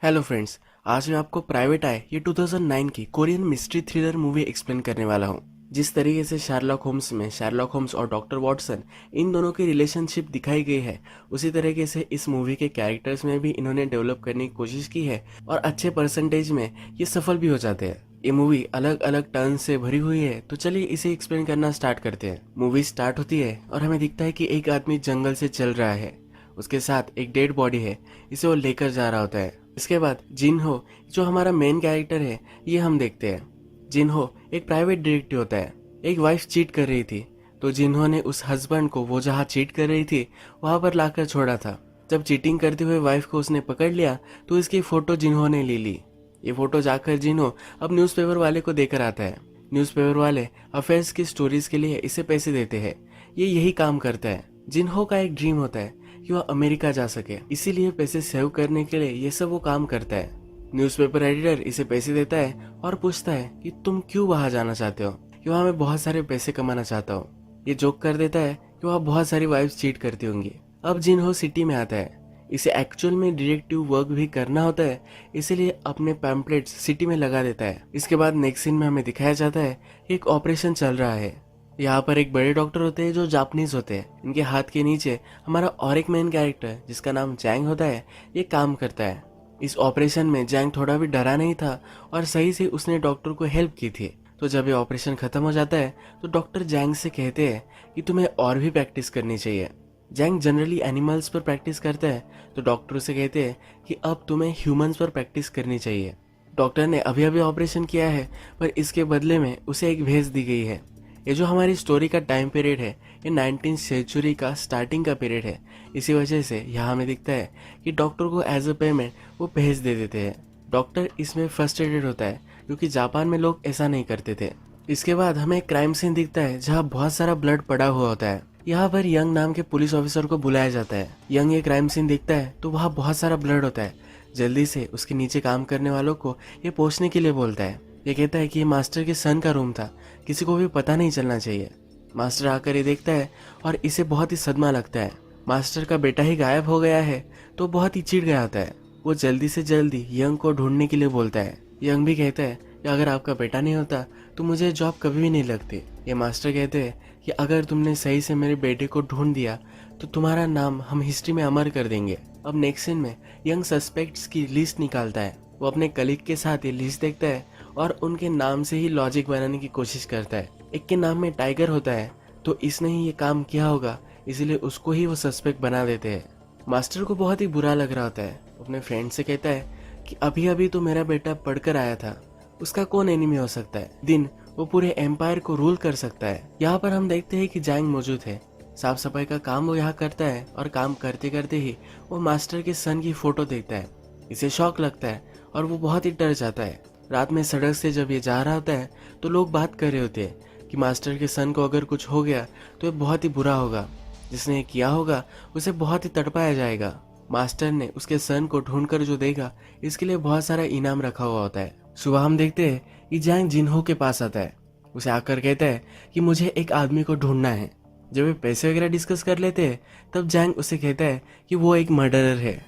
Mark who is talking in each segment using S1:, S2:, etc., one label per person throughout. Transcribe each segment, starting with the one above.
S1: Hello friends. आज मैं आपको प्राइवेट आय ये 2009 की Korean mystery thriller movie explain करने वाला हूँ। जिस तरीके से शार्लॉक होम्स में शार्लॉक होम्स और डॉक्टर वॉटसन इन दोनों की रिलेशनशिप दिखाई गई है, उसी तरीके से इस मूवी के कैरेक्टर्स में भी इन्होंने डेवलप करने की कोशिश की है और अच्छे परसेंटेज में ये सफल भी हो जाते हैं। ये मूवी अलग अलग टर्न से भरी हुई है, तो चलिए इसे एक्सप्लेन करना स्टार्ट करते हैं। मूवी स्टार्ट होती है और हमें दिखता है कि एक आदमी जंगल से चल रहा है, उसके साथ एक डेड बॉडी है, इसे वो लेकर जा रहा होता है। इसके बाद जिन हो, जो हमारा मेन कैरेक्टर है, ये हम देखते हैं। जिन हो एक प्राइवेट डिटेक्टिव होता है। एक वाइफ चीट कर रही थी, तो जिन्हों ने उस हस्बैंड को वो जहाँ चीट कर रही थी वहां पर लाकर छोड़ा था। जब चीटिंग करते हुए वाइफ को उसने पकड़ लिया तो इसकी फोटो जिन्हों ने ले ली। ये फोटो जाकर जिन्हों अब न्यूज़पेपर वाले को देकर आता है। न्यूज़पेपर वाले अफेयर्स की स्टोरीज के लिए इसे पैसे देते हैं। ये यही काम करता है। जिन्हों का एक ड्रीम होता है कि वह अमेरिका जा सके, इसीलिए पैसे सेव करने के लिए ये सब वो काम करता है। न्यूज़पेपर एडिटर इसे पैसे देता है और पूछता है कि तुम क्यों वहां जाना चाहते हो, कि वहां मैं बहुत सारे पैसे कमाना चाहता हूँ। ये जोक कर देता है कि वहाँ बहुत सारी वाइफ्स चीट करती होंगी। अब जिन्हो सिटी में आता है, इसे एक्चुअल में डिटेक्टिव वर्क भी करना होता है, इसीलिए अपने पैम्पलेट्स सिटी में लगा देता है। इसके बाद नेक्स्ट सीन में हमें दिखाया जाता है एक ऑपरेशन चल रहा है। यहाँ पर एक बड़े डॉक्टर होते हैं जो जापानीज होते हैं। इनके हाथ के नीचे हमारा और एक मेन कैरेक्टर जिसका नाम जैंग होता है, ये काम करता है। इस ऑपरेशन में जैंग थोड़ा भी डरा नहीं था और सही से उसने डॉक्टर को हेल्प की थी। तो जब ये ऑपरेशन खत्म हो जाता है तो डॉक्टर जैंग से कहते हैं कि तुम्हें और भी प्रैक्टिस करनी चाहिए। जैंग जनरली एनिमल्स पर प्रैक्टिस करता है, तो डॉक्टर उसे कहते हैं कि अब तुम्हें ह्यूमंस पर प्रैक्टिस करनी चाहिए। डॉक्टर ने अभी अभी ऑपरेशन किया है, पर इसके बदले में उसे एक भेज दी गई है। ये जो हमारी स्टोरी का टाइम पीरियड है, ये 19th सेंचुरी का स्टार्टिंग का पीरियड है। इसी वजह से यहाँ हमें दिखता है कि डॉक्टर को एज अ पेमेंट वो भेज दे देते हैं। डॉक्टर इसमें फ्रस्ट्रेटेड होता है क्योंकि जापान में लोग ऐसा नहीं करते थे। इसके बाद हमें एक क्राइम सीन दिखता है जहाँ बहुत सारा ब्लड पड़ा हुआ होता है। यहाँ पर यंग नाम के पुलिस ऑफिसर को बुलाया जाता है। यंग ये क्राइम सीन दिखता है तो वहाँ बहुत सारा ब्लड होता है। जल्दी से उसके नीचे काम करने वालों को ये पोंछने के लिए बोलता है। ये कहता है कि ये मास्टर के सन का रूम था, किसी को भी पता नहीं चलना चाहिए। मास्टर आकर ये देखता है और इसे बहुत ही सदमा लगता है। मास्टर का बेटा ही गायब हो गया है, तो बहुत ही चिढ़ गया होता है। वो जल्दी से जल्दी यंग को ढूंढने के लिए बोलता है। यंग भी कहता है कि अगर आपका बेटा नहीं होता तो मुझे जॉब कभी भी नहीं लगती। ये मास्टर कहते हैं कि अगर तुमने सही से मेरे बेटे को ढूंढ दिया तो तुम्हारा नाम हम हिस्ट्री में अमर कर देंगे। अब नेक्स्ट सीन में यंग सस्पेक्ट्स की लिस्ट निकालता है। वो अपने कलीग के साथ ये लिस्ट देखता है और उनके नाम से ही लॉजिक बनाने की कोशिश करता है। एक के नाम में टाइगर होता है, तो इसने ही ये काम किया होगा, इसीलिए उसको ही वो सस्पेक्ट बना देते हैं। मास्टर को बहुत ही बुरा लग रहा होता है। अपने फ्रेंड से कहता है कि अभी अभी तो मेरा बेटा पढ़कर आया था, उसका कौन एनिमी हो सकता है। दिन वो पूरे एम्पायर को रूल कर सकता है। यहाँ पर हम देखते हैं कि जैंग मौजूद है। साफ सफाई का काम वो यहाँ करता है और काम करते करते ही वो मास्टर के सन की फोटो देखता है। इसे शॉक लगता है और वो बहुत ही डर जाता है। रात में सड़क से जब ये जा रहा होता है तो लोग बात कर रहे होते हैं कि मास्टर के सन को अगर कुछ हो गया तो ये बहुत ही बुरा होगा। जिसने ये किया होगा उसे बहुत ही तड़पाया जाएगा। मास्टर ने उसके सन को ढूंढकर जो देगा, इसके लिए बहुत सारा इनाम रखा हुआ होता है। सुबह हम देखते हैं कि जैंग जिन्हो के पास आता है। उसे आकर कहता है कि मुझे एक आदमी को ढूंढना है। जब वे पैसे वगैरह डिस्कस कर लेते हैं तब जैंग उसे कहता है कि वो एक मर्डरर है।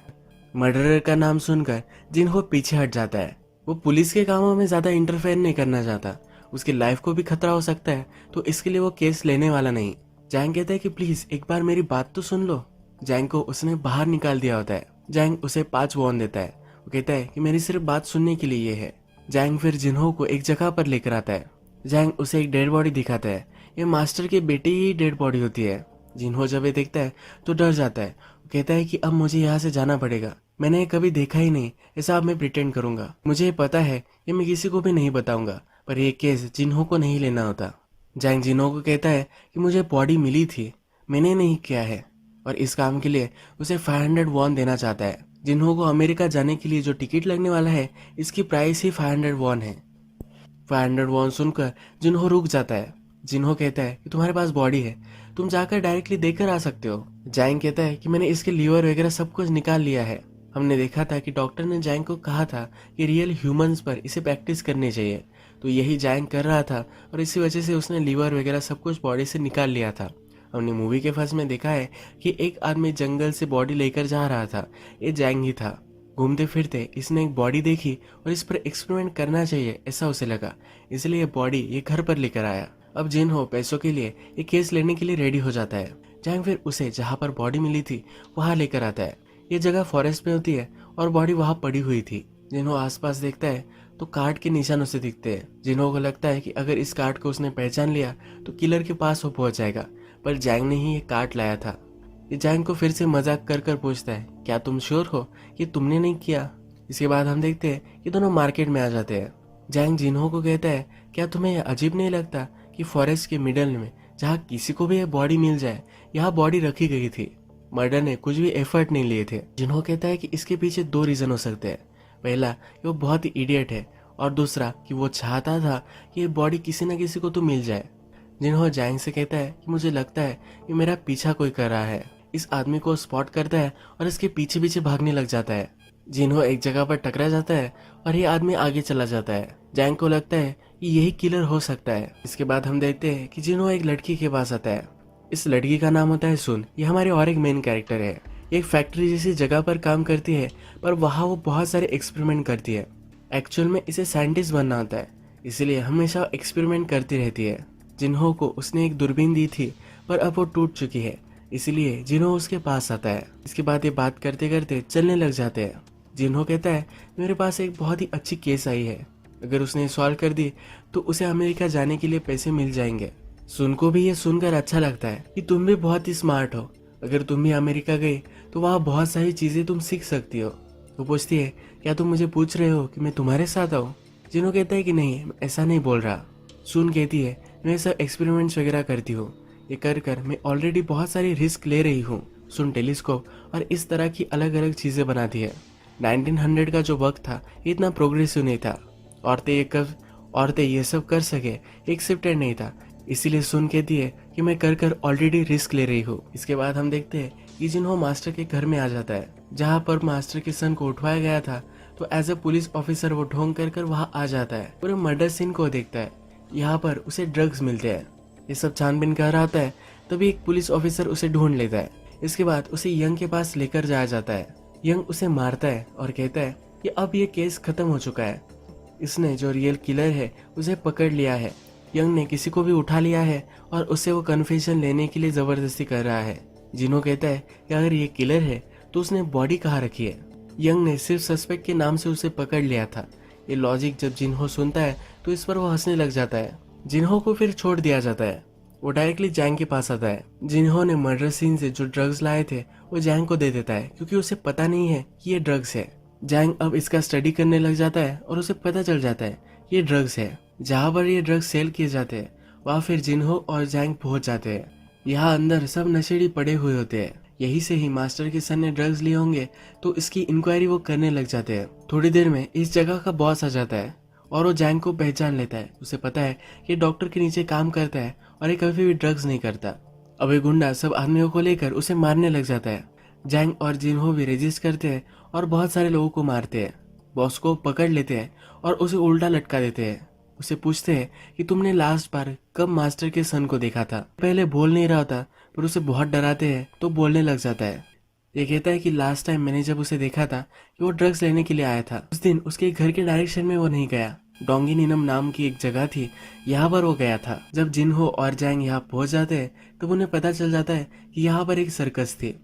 S1: मर्डरर का नाम सुनकर जिन्हो पीछे हट जाता है। वो पुलिस के कामों में ज्यादा इंटरफेयर नहीं करना चाहता, उसकी लाइफ को भी खतरा हो सकता है, तो इसके लिए वो केस लेने वाला नहीं। जैंग कहता है कि प्लीज एक बार मेरी बात तो सुन लो। जैंग को उसने बाहर निकाल दिया होता है। जैंग उसे 5 वॉन देता है। वो कहता है कि मेरी सिर्फ बात सुनने के लिए ये है। जैंग फिर जिन्हो को एक जगह पर लेकर आता है। जैंग उसे एक डेड बॉडी दिखाता है। ये मास्टर के बेटे की डेड बॉडी होती है। जिन्हो जब ये देखता है तो डर जाता है। वो कहता है कि अब मुझे यहाँ से जाना पड़ेगा, मैंने ये कभी देखा ही नहीं, ऐसा अब मैं प्रिटेंड करूंगा। मुझे ये पता है, ये मैं किसी को भी नहीं बताऊंगा, पर ये केस जिन्हो को नहीं लेना होता। जैंग जिन्हो को कहता है कि मुझे बॉडी मिली थी, मैंने नहीं किया है, और इस काम के लिए उसे 500 वॉन देना चाहता है। जिन्हो को अमेरिका जाने के लिए जो टिकट लगने वाला है, इसकी प्राइस ही 500 वॉन है। 500 वॉन सुनकर जिन्हो रुक जाता है। जिन्हो कहता है कि तुम्हारे पास बॉडी है, तुम जाकर डायरेक्टली देकर आ सकते हो। जैंग कहता है कि मैंने इसके लीवर वगैरह सब कुछ निकाल लिया है। हमने देखा था कि डॉक्टर ने जैंग को कहा था कि रियल ह्यूमंस पर इसे प्रैक्टिस करनी चाहिए, तो यही जैंग कर रहा था और इसी वजह से उसने लीवर वगैरह सब कुछ बॉडी से निकाल लिया था। हमने मूवी के फर्स्ट में देखा है कि एक आदमी जंगल से बॉडी लेकर जा रहा था, ये जैंग ही था। घूमते फिरते इसने एक बॉडी देखी और इस पर एक्सपेरिमेंट करना चाहिए ऐसा उसे लगा, इसलिए ये बॉडी ये घर पर लेकर आया। अब जिनहो पैसों के लिए ये केस लेने के लिए रेडी हो जाता है। जैंग फिर उसे जहाँ पर बॉडी मिली थी वहाँ लेकर आता है। ये जगह फॉरेस्ट में होती है और बॉडी वहाँ पड़ी हुई थी। जिन्हो आसपास देखता है तो काट के निशान उसे दिखते हैं। जिन्हो को लगता है कि अगर इस काट को उसने पहचान लिया तो किलर के पास वो पहुंच जाएगा, पर जैंग ने ही ये काट लाया था। ये जैंग को फिर से मजाक कर कर पूछता है, क्या तुम श्योर हो कि तुमने नहीं किया? इसके बाद हम देखते हैं कि दोनों मार्केट में आ जाते हैं। जैंग जिन्हो को कहता है, क्या तुम्हें यह अजीब नहीं लगता कि फॉरेस्ट के मिडल में जहाँ किसी को भी ये बॉडी मिल जाए, यहाँ बॉडी रखी गई थी। मर्डर ने कुछ भी एफर्ट नहीं लिए थे। जिन्हो कहता है कि इसके पीछे दो रीजन हो सकते हैं। पहला कि वो बहुत ही इडियट है और दूसरा कि वो चाहता था कि ये बॉडी किसी न किसी को तो मिल जाए। जिन्हो जैंग से कहता है कि मुझे लगता है कि मेरा पीछा कोई कर रहा है। इस आदमी को स्पॉट करता है और इसके पीछे पीछे भागने लग जाता है। जिन्हो एक जगह पर टकरा जाता है और ये आदमी आगे चला जाता है। जैंग को लगता है कि यही किलर हो सकता है। इसके बाद हम देखते हैं कि जिन्हो एक लड़की के पास आता है। इस लड़की का नाम होता है सुन। ये हमारे और एक मेन कैरेक्टर है। एक फैक्ट्री जैसी जगह पर काम करती है, पर वहाँ वो बहुत सारे एक्सपेरिमेंट करती है। एक्चुअल में इसे साइंटिस्ट बनना होता है, इसलिए हमेशा एक्सपेरिमेंट करती रहती है। जिन्हो को उसने एक दूरबीन दी थी, पर अब वो टूट चुकी है, इसलिए जिन्हो उसके पास आता है। इसके बाद ये बात करते करते चलने लग जाते हैं। जिन्हो कहता है, मेरे पास एक बहुत ही अच्छी केस आई है, अगर उसने सॉल्व कर दी तो उसे अमेरिका जाने के लिए पैसे मिल जाएंगे। सुन को भी ये सुनकर अच्छा लगता है कि तुम भी बहुत ही स्मार्ट हो, अगर तुम भी अमेरिका गई तो वहाँ बहुत सारी चीजें तुम सीख सकती हो। वो पूछती है, क्या तुम मुझे पूछ रहे हो कि मैं तुम्हारे साथ आऊँ? जिन्हो कहता है कि नहीं, मैं ऐसा नहीं बोल रहा। सुन कहती है, मैं सब एक्सपेरिमेंट्स वगैरह करती हूँ, ये कर कर मैं ऑलरेडी बहुत सारी रिस्क ले रही हूँ। सुन टेलीस्कोप और इस तरह की अलग अलग चीजें बनाती है। 1900 का जो वक्त था ये इतना प्रोग्रेसिव नहीं था, औरतें ये सब कर सके एक्सेप्टेड नहीं था, इसीलिए सुन कहती है कि मैं कर कर ऑलरेडी रिस्क ले रही हूँ। इसके बाद हम देखते हैं कि जिन्हो मास्टर के घर में आ जाता है, जहाँ पर मास्टर के सन को उठवाया गया था। तो एज ए पुलिस ऑफिसर वो ढोंग कर कर वहाँ आ जाता है, पूरे मर्डर सीन को देखता है। यहाँ पर उसे ड्रग्स मिलते हैं। ये सब छानबीन कर रहा होता है, तभी एक पुलिस ऑफिसर उसे ढूंढ लेता है। इसके बाद उसे यंग के पास लेकर जाया जाता है। यंग उसे मारता है और कहता है कि अब ये केस खत्म हो चुका है, इसने जो रियल किलर है उसे पकड़ लिया है। यंग ने किसी को भी उठा लिया है और उससे वो कन्फेशन लेने के लिए जबरदस्ती कर रहा है। जिन्हो कहता है कि अगर ये किलर है तो उसने बॉडी कहाँ रखी है। यंग ने सिर्फ सस्पेक्ट के नाम से उसे पकड़ लिया था। ये लॉजिक जब जिन्हो सुनता है तो इस पर वो हंसने लग जाता है। जिन्हो को फिर छोड़ दिया जाता है। वो डायरेक्टली जैंग के पास आता है। जिन्हो ने मर्डर सीन से जो ड्रग्स लाए थे वो जैंग को दे देता है, क्योंकि उसे पता नहीं है कि ये ड्रग्स है। जैंग अब इसका स्टडी करने लग जाता है और उसे पता चल जाता है ये ड्रग्स है। जहाँ पर ये ड्रग्स सेल किए जाते हैं वहाँ फिर जिन्हो और जैंग पहुंच जाते हैं। यहाँ अंदर सब नशेड़ी पड़े हुए होते हैं। यही से ही मास्टर के सन ने ड्रग्स लिए होंगे, तो इसकी इंक्वायरी वो करने लग जाते हैं। थोड़ी देर में इस जगह का बॉस आ जाता है और वो जैंग को पहचान लेता है। उसे पता है कि डॉक्टर के नीचे काम करता है और ये कभी भी ड्रग्स नहीं करता। अब ये गुंडा सब आदमियों को लेकर उसे मारने लग जाता है। जैंग और जिन्हो भी रेजिस्ट करते हैं और बहुत सारे लोगों को मारते हैं। बॉस को पकड़ लेते हैं और उसे उल्टा लटका देते हैं। उसे पूछते हैं कि तुमने लास्ट बार कब मास्टर के सन को देखा था। पहले बोल नहीं रहा था, पर उसे बहुत डराते हैं तो बोलने लग जाता है। ये कहता है कि लास्ट टाइम मैंने जब उसे देखा था कि वो ड्रग्स लेने के लिए आया था, उस दिन उसके घर के डायरेक्शन में वो नहीं गया। डोंगिनिनम नाम की एक जगह थी, यहाँ पर वो गया था। जब जिन्हो और जैंग यहाँ पहुंच जाते हैं तब उन्हें पता चल जाता है कि यहाँ पर एक सर्कस थी।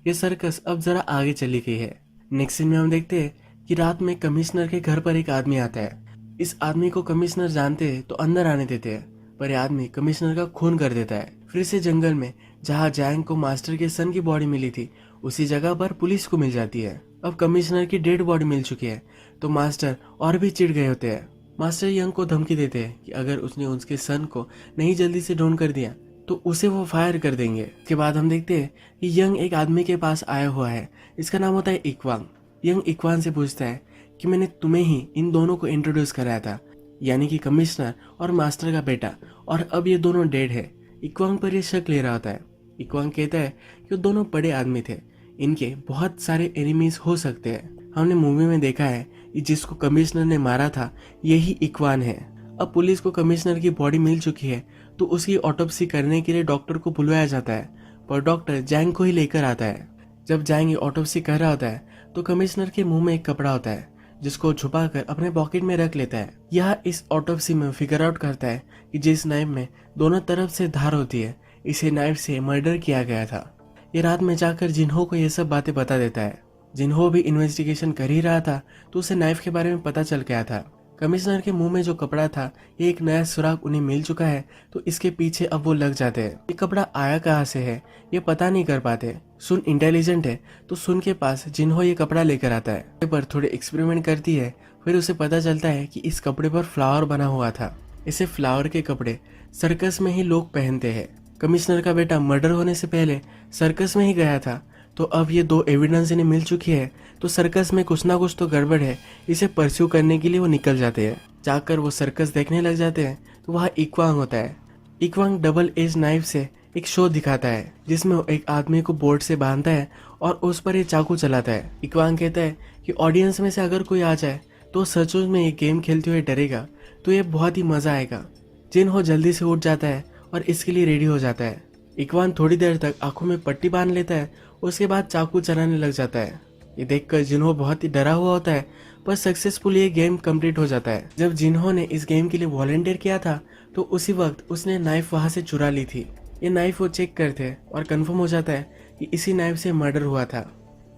S1: ये सर्कस अब जरा आगे चली गई है। नेक्स्ट सीन में हम देखते हैं कि रात में कमिश्नर के घर पर एक आदमी आता है। इस आदमी को कमिश्नर जानते हैं तो अंदर आने देते हैं, पर यह आदमी कमिश्नर का खून कर देता है। फिर से जंगल में जहाँ जैंग को मास्टर के सन की बॉडी मिली थी उसी जगह पर पुलिस को मिल जाती है। अब कमिश्नर की डेड बॉडी मिल चुकी है तो मास्टर और भी चिढ़ गए होते हैं। मास्टर यंग को धमकी देते हैं कि अगर उसने उसके सन को नहीं जल्दी से ढूंढ कर दिया तो उसे वो फायर कर देंगे। इसके बाद हम देखते हैं कि यंग एक आदमी के पास आया हुआ है। इसका नाम होता है इक्वांग। यंग इक्वान से पूछता है कि मैंने तुम्हें ही इन दोनों को इंट्रोड्यूस कराया था, यानी कि कमिश्नर और मास्टर का बेटा, और अब ये दोनों डेड है। इक्वांग पर ये शक ले रहा होता है। इक्वांग कहता है कि वो दोनों बड़े आदमी थे, इनके बहुत सारे एनिमीज हो सकते हैं। हमने मूवी में देखा है कि जिसको कमिश्नर ने मारा था यही इक्वान है। अब पुलिस को कमिश्नर की बॉडी मिल चुकी है तो उसकी ऑटोप्सी करने के लिए डॉक्टर को बुलवाया जाता है, पर डॉक्टर जैंग को ही लेकर आता है। जब जैंग ऑटोप्सी कर रहा होता है तो कमिश्नर के मुंह में एक कपड़ा होता है जिसको छुपाकर अपने पॉकेट में रख लेता है। यह इस ऑटोप्सी में फिगर आउट करता है कि जिस नाइफ में दोनों तरफ से धार होती है, इसे नाइफ से मर्डर किया गया था। ये रात में जाकर जिन्हो को ये सब बातें बता देता है। जिन्हो भी इन्वेस्टिगेशन कर ही रहा था तो उसे नाइफ के बारे में पता चल गया था। कमिश्नर के मुंह में जो कपड़ा था, ये एक नया सुराग उन्हें मिल चुका है, तो इसके पीछे अब वो लग जाते हैं। ये कपड़ा आया कहाँ से है ये पता नहीं कर पाते। सुन इंटेलिजेंट है तो सुन के पास जिन्हो ये कपड़ा लेकर आता है, पर थोड़े एक्सपेरिमेंट करती है। फिर उसे पता चलता है कि इस कपड़े पर फ्लावर बना हुआ था। इसे फ्लावर के कपड़े सर्कस में ही लोग पहनते हैं। कमिश्नर का बेटा मर्डर होने से पहले सर्कस में ही गया था, तो अब ये दो एविडेंस इन्हें मिल चुकी है, तो सर्कस में कुछ ना कुछ तो गड़बड़ है। इसे परस्यू करने के लिए वो निकल जाते हैं। जाकर वो सर्कस देखने लग जाते हैं तो वहाँ इक्वांग होता है। इक्वांग डबल एज नाइफ से एक शो दिखाता है जिसमें वो एक आदमी को बोर्ड से बांधता है और उस पर ये चाकू चलाता है। इक्वांग कहता है कि ऑडियंस में से अगर कोई आ जाए तो सचमुच में ये गेम खेलते हुए डरेगा, तो ये बहुत ही मजा आएगा। जिन्हो जल्दी से उठ जाता है और इसके लिए रेडी हो जाता है। इक्वान थोड़ी देर तक आंखों में पट्टी बांध लेता है, उसके बाद चाकू चलाने लग जाता है। ये देखकर जिन्हो बहुत ही डरा हुआ होता है, पर सक्सेसफुल ये गेम कंप्लीट हो जाता है। जब जिन्हो ने इस गेम के लिए वॉलंटियर किया था तो उसी वक्त उसने नाइफ वहां से चुरा ली थी। ये नाइफ वो चेक करते हैं और कंफर्म हो जाता है कि इसी नाइफ से मर्डर हुआ था।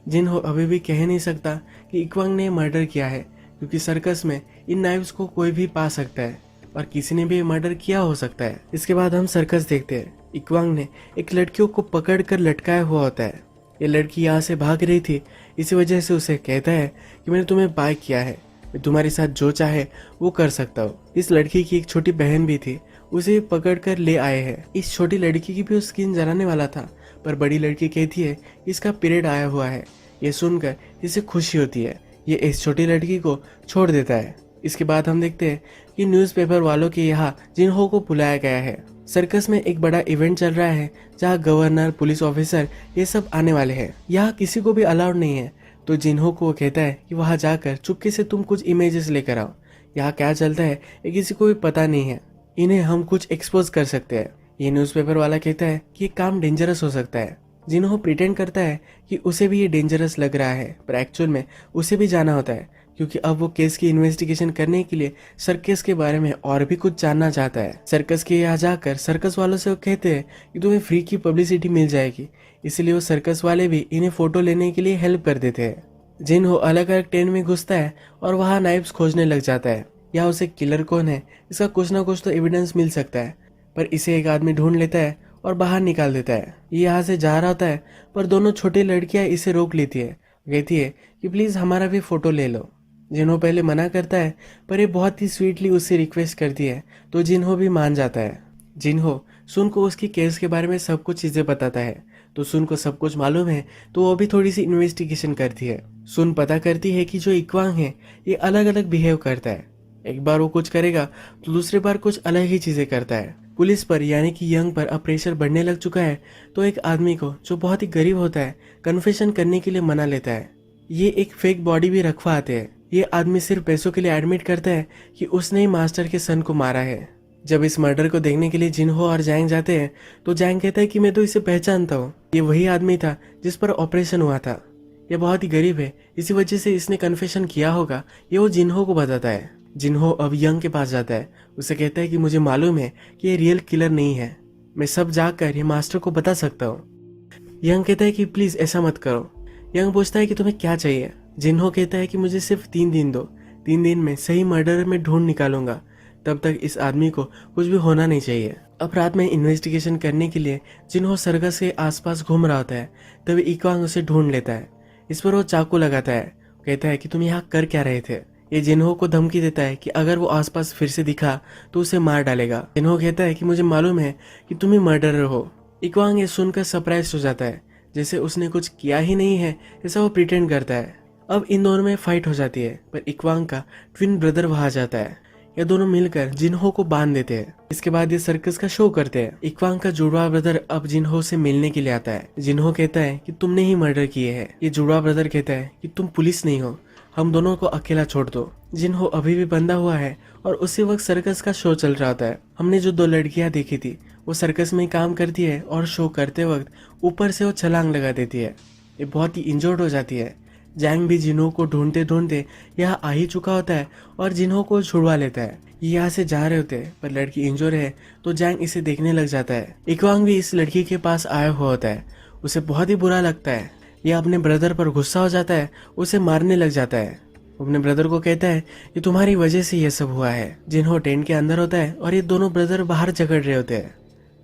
S1: जिन्हो अभी भी कह नहीं सकता कि इक्वांग ने मर्डर किया है, क्योंकि सर्कस में इन नाइफ्स को कोई भी पा सकता है और किसी ने भी मर्डर किया हो सकता है। इसके बाद हम सर्कस देखते हैं। इक्वांग ने एक लड़कियों को पकड़कर लटकाया हुआ होता है। ये लड़की यहाँ से भाग रही थी, इसी वजह से उसे कहता है कि मैंने तुम्हें बाय किया है, मैं तुम्हारे साथ जो चाहे वो कर सकता हूँ। इस लड़की की एक छोटी बहन भी थी, उसे पकड़ कर ले आए हैं। इस छोटी लड़की की भी स्किन जलाने वाला था, पर बड़ी लड़की कहती है इसका पीरियड आया हुआ है। ये सुनकर इसे खुशी होती है। ये इस छोटी लड़की को छोड़ देता है। इसके बाद हम देखते हैं कि न्यूज़पेपर वालों के यहाँ जिन्हो को बुलाया गया है। सर्कस में एक बड़ा इवेंट चल रहा है जहाँ गवर्नर, पुलिस ऑफिसर ये सब आने वाले हैं। यहाँ किसी को भी अलाउड नहीं है, तो जिन्हो को वो कहता है कि वहाँ जाकर चुपके से तुम कुछ इमेजेस लेकर आओ। यहाँ क्या चलता है ये किसी को भी पता नहीं है, इन्हें हम कुछ एक्सपोज कर सकते हैं। ये न्यूज़पेपर वाला कहता है कि ये काम डेंजरस हो सकता है। जिन्हो प्रिटेंड करता है कि उसे भी ये डेंजरस लग रहा है, पर एक्चुअल में उसे भी जाना होता है, क्योंकि अब वो केस की इन्वेस्टिगेशन करने के लिए सर्कस के बारे में और भी कुछ जानना चाहता है। सर्कस के यहाँ जाकर सर्कस वालों से वो कहते हैं कि तुम्हें फ्री की पब्लिसिटी मिल जाएगी, इसलिए वो सर्कस वाले भी इन्हें फोटो लेने के लिए हेल्प कर देते हैं। जिन्हो अलग अलग टेंट में घुसता है और वहाँ नाइफ्स खोजने लग जाता है। या उसे किलर कौन है इसका कुछ ना कुछ तो एविडेंस मिल सकता है, पर इसे एक आदमी ढूंढ लेता है और बाहर निकाल देता है। ये यहाँ से जा रहा होता है, पर दोनों छोटी लड़कियां इसे रोक लेती है। कहती है कि प्लीज हमारा भी फोटो ले लो। जिन्हो पहले मना करता है, पर ये बहुत ही स्वीटली उससे रिक्वेस्ट करती है, तो जिन्हो भी मान जाता है। जिन्हो सुन को उसकी केस के बारे में सब कुछ चीजें बताता है, तो सुन को सब कुछ मालूम है, तो वो भी थोड़ी सी इन्वेस्टिगेशन करती है। सुन पता करती है कि जो इक्वांग है ये अलग अलग बिहेव करता है। एक बार वो कुछ करेगा तो दूसरी बार कुछ अलग ही चीजें करता है। पुलिस पर यानी कि यंग पर अब प्रेशर बढ़ने लग चुका है, तो एक आदमी को जो बहुत ही गरीब होता है कन्फेशन करने के लिए मना लेता है। ये एक फेक बॉडी भी रखवा आते हैं। ये आदमी सिर्फ पैसों के लिए एडमिट करता है कि उसने ही मास्टर के सन को मारा है। जब इस मर्डर को देखने के लिए जिन्हो और जैंग जाते हैं, तो जैंग कहता है कि मैं तो इसे पहचानता हूँ, ये वही आदमी था जिस पर ऑपरेशन हुआ था। ये बहुत ही गरीब है, इसी वजह से इसने कन्फेशन किया होगा, ये वो जिन्हो को बताता है। जिन्हो अब यंग के पास जाता है, उसे कहता है कि मुझे मालूम है कि ये रियल किलर नहीं है, मैं सब जाकर ये मास्टर को बता सकता हूँ। यंग कहता है कि प्लीज ऐसा मत करो। यंग पूछता है कि तुम्हें क्या चाहिए। जिन्हो कहता है कि मुझे सिर्फ 3 दिन दो, 3 दिन में सही मर्डर में ढूंढ निकालूंगा, तब तक इस आदमी को कुछ भी होना नहीं चाहिए। अब रात में इन्वेस्टिगेशन करने के लिए जिन्हो सर्कस के आसपास घूम रहा होता है, तभी इक्वांग उसे ढूंढ लेता है। इस पर वो चाकू लगाता है, कहता है कि तुम यहाँ कर क्या रहे थे। ये जिन्हो को धमकी देता है कि अगर वो आसपास फिर से दिखा तो उसे मार डालेगा। जिन्हो कहता है कि मुझे मालूम है कि तुम ही मर्डरर हो। इक्वांग ये सुनकर सरप्राइज हो जाता है, जैसे उसने कुछ किया ही नहीं है ऐसा वो प्रिटेंड करता है। अब इन दोनों में फाइट हो जाती है, पर इक्वांग का ट्विन ब्रदर वहां जाता है। ये दोनों मिलकर जिन्हो को बांध देते हैं। इसके बाद ये सर्कस का शो करते हैं। इक्वांग का जुड़वा ब्रदर अब जिन्हो से मिलने के लिए आता है। जिन्हो कहता है कि तुमने ही मर्डर किए हैं। ये जुड़वा ब्रदर कहता है कि तुम पुलिस नहीं हो, हम दोनों को अकेला छोड़ दो। जिन्हो अभी भी बंधा हुआ है और उसी वक्त सर्कस का शो चल रहा होता है। हमने जो 2 लड़कियां देखी थी वो सर्कस में काम करती है और शो करते वक्त ऊपर से वो छलांग लगा देती है। ये बहुत ही इंजर्ड हो जाती है। जैंग भी जिन्हो को ढूंढते ढूंढते यहाँ आ ही चुका होता है और जिन्हो को छुड़वा लेता है। ये यहाँ से जा रहे होते हैं पर लड़की इंजोर है तो जैंग इसे देखने लग जाता है। इक्वांग भी इस लड़की के पास आया हुआ होता है। उसे बहुत ही बुरा लगता है। यह अपने ब्रदर पर गुस्सा हो जाता है, उसे मारने लग जाता है। अपने ब्रदर को कहता है कि तुम्हारी वजह से ये सब हुआ है। जिन्हो टेंट के अंदर होता है और ये दोनों ब्रदर बाहर झगड़ रहे होते हैं।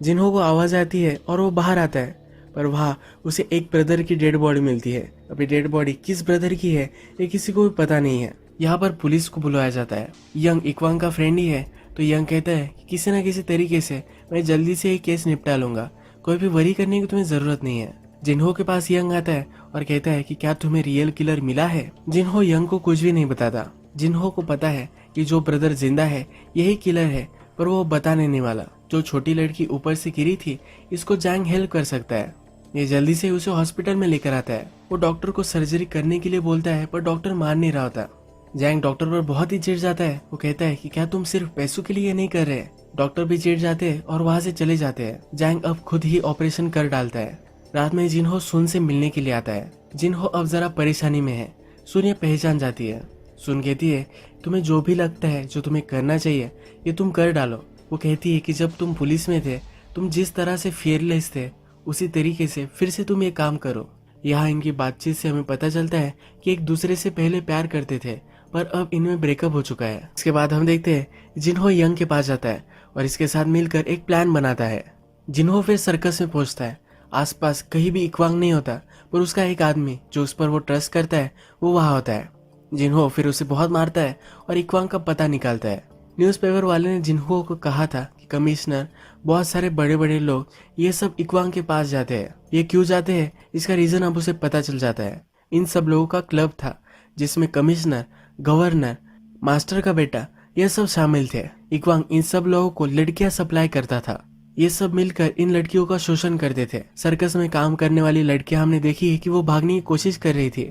S1: जिन्हो को आवाज आती है और वो बाहर आता है पर वहाँ उसे एक ब्रदर की डेड बॉडी मिलती है। अभी डेड बॉडी किस ब्रदर की है ये किसी को भी पता नहीं है। यहाँ पर पुलिस को बुलाया जाता है। यंग इक्वांग का फ्रेंड ही है तो यंग कहता है कि किसी न किसी तरीके से मैं जल्दी से ये केस निपटा लूंगा, कोई भी वरी करने की तुम्हें जरूरत नहीं है। जिन्हो के पास यंग आता है और कहता है कि क्या तुम्हें रियल किलर मिला है। जिन्हो यंग को कुछ भी नहीं बताता। जिन्हो को पता है कि जो ब्रदर जिंदा है यही किलर है पर वो बताने नहीं वाला। जो छोटी लड़की ऊपर से गिरी थी इसको जैंग हेल्प कर सकता है। ये जल्दी से उसे हॉस्पिटल में लेकर आता है। वो डॉक्टर को सर्जरी करने के लिए बोलता है पर डॉक्टर मान नहीं रहा होता। जैंग डॉक्टर पर बहुत ही चिढ़ जाता है। वो कहता है कि क्या तुम सिर्फ पैसों के लिए नहीं कर रहे। डॉक्टर भी चिढ़ जाते हैं और वहां से चले जाते हैं। जैंग अब खुद ही ऑपरेशन कर डालता है। रात में जिन्हो सुन से मिलने के लिए आता है। जिन्हो अब जरा परेशानी में है। सुन ये पहचान जाती है। सुन कहती है तुम्हें जो भी लगता है जो तुम्हें करना चाहिए ये तुम कर डालो। वो कहती है कि जब तुम पुलिस में थे तुम जिस तरह से फियरलेस थे उसी तरीके से फिर से तुम ये काम करो। यहाँ इनकी बातचीत से हमें पता चलता है कि एक दूसरे से पहले प्यार करते थे पर अब इनमें ब्रेकअप हो चुका है। इसके बाद हम देखते हैं जिन्हो यंग के पास जाता है और इसके साथ मिलकर एक प्लान बनाता है। जिन्हो फिर सर्कस में पहुंचता है। आसपास कहीं भी इक्वांग नहीं होता पर उसका एक आदमी जो उस पर वो ट्रस्ट करता है वो वहां होता है। जिन्हो फिर उसे बहुत मारता है और इक्वांग का पता निकालता है। न्यूज़पेपर वाले ने जिन्हो को कहा था कि कमिश्नर, बहुत सारे बड़े बड़े लोग ये सब इक्वांग के पास जाते हैं। ये क्यों जाते हैं इसका रीजन अब उसे पता चल जाता है। इन सब लोगों का क्लब था जिसमें कमिश्नर, गवर्नर, मास्टर का बेटा ये सब शामिल थे। इक्वांग इन सब लोगों को लड़कियां सप्लाई करता था। ये सब मिलकर इन लड़कियों का शोषण करते थे। सर्कस में काम करने वाली लड़कियां हमने देखी है कि वो भागने की कोशिश कर रही थी।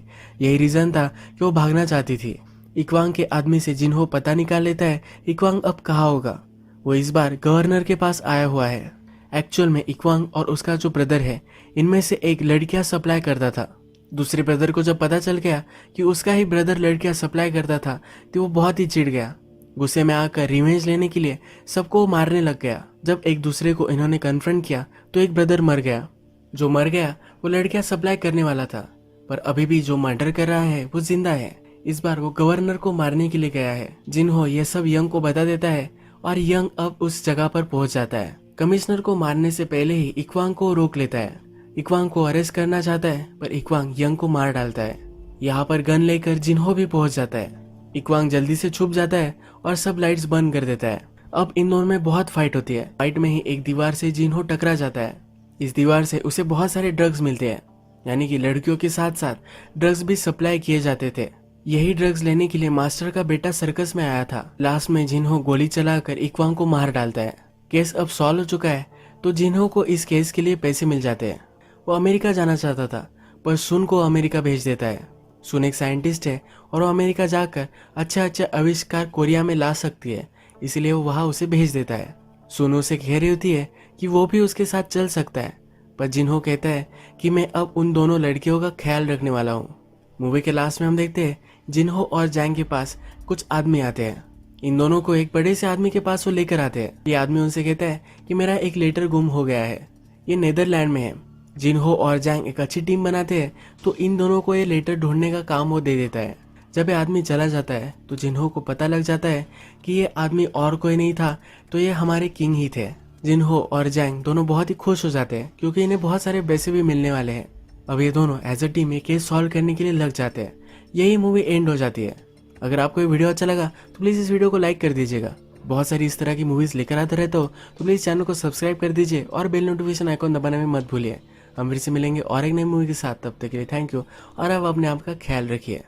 S1: यही रीजन था कि वो भागना चाहती थी। इक्वांग के आदमी से जिन्हो पता निकाल लेता है इक्वांग अब कहाँ होगा। वो इस बार गवर्नर के पास आया हुआ है। एक्चुअल में इक्वांग और उसका जो ब्रदर है इनमें से एक लड़कियां सप्लाई करता था। दूसरे ब्रदर को जब पता चल गया कि उसका ही ब्रदर लड़कियां सप्लाई करता था तो वो बहुत ही चिढ़ गया। गुस्से में आकर रिवेंज लेने के लिए सबको मारने लग गया। जब एक दूसरे को इन्होंने कन्फ्रंट किया तो एक ब्रदर मर गया। जो मर गया वो लड़कियां सप्लाई करने वाला था पर अभी भी जो मर्डर कर रहा है वो जिंदा है। इस बार वो गवर्नर को मारने के लिए गया है। जिन्हो ये सब यंग को बता देता है और यंग अब उस जगह पर पहुंच जाता है। कमिश्नर को मारने से पहले ही इक्वांग को रोक लेता है। इक्वांग को अरेस्ट करना चाहता है पर इक्वांग यंग को मार डालता है। यहाँ पर गन लेकर जिन्हो भी पहुंच जाता है। इक्वांग जल्दी से छुप जाता है और सब लाइट्स बंद कर देता है। अब इन दोनों में बहुत फाइट होती है। फाइट में ही एक दीवार से जिन्हो टकरा जाता है। इस दीवार से उसे बहुत सारे ड्रग्स मिलते हैं, यानी कि लड़कियों के साथ साथ ड्रग्स भी सप्लाई किए जाते थे। यही ड्रग्स लेने के लिए मास्टर का बेटा सर्कस में आया था। लास्ट में जिन्हो गोली चलाकर इक्वांग को मार डालता है। केस अब सॉल्व हो चुका है तो जिन्हो को इस केस के लिए पैसे मिल जाते हैं। वो अमेरिका जाना चाहता था पर सुन को अमेरिका भेज देता है। सुन एक साइंटिस्ट है और वो अमेरिका जाकर अच्छा आविष्कार कोरिया में ला सकती है, इसलिए वो वहां उसे भेज देता है। सुन उसे कह रही होती है कि वो भी उसके साथ चल सकता है पर जिन्हो कहता है कि मैं अब उन दोनों लड़कियों का ख्याल रखने वाला हूँ। मूवी के लास्ट में हम देखते हैं जिन्हो और जैंग के पास कुछ आदमी आते हैं। इन दोनों को एक बड़े से आदमी के पास वो लेकर आते हैं। ये आदमी उनसे कहता है कि मेरा एक लेटर गुम हो गया है, ये नेदरलैंड में है। जिन्हो और जैंग एक अच्छी टीम बनाते हैं तो इन दोनों को ये लेटर ढूंढने का काम वो दे देता है। जब ये आदमी चला जाता है तो जिन्हो को पता लग जाता है कि ये आदमी और कोई नहीं था तो ये हमारे किंग ही थे। जिन्हो और जैंग दोनों बहुत ही खुश हो जाते हैं क्योंकि इन्हें बहुत सारे पैसे भी मिलने वाले हैं। अब ये दोनों एज अ टीम ये केस सॉल्व करने के लिए लग जाते हैं। यही मूवी एंड हो जाती है। अगर आपको ये वीडियो अच्छा लगा तो प्लीज़ इस वीडियो को लाइक कर दीजिएगा। बहुत सारी इस तरह की मूवीज़ लेकर आते रहते हो तो प्लीज़ चैनल को सब्सक्राइब कर दीजिए और बेल नोटिफिकेशन आइकॉन दबाने में मत भूलिए। हम फिर से मिलेंगे और एक नई मूवी के साथ। तब तक के लिए थैंक यू और आप अपने आप का ख्याल रखिए।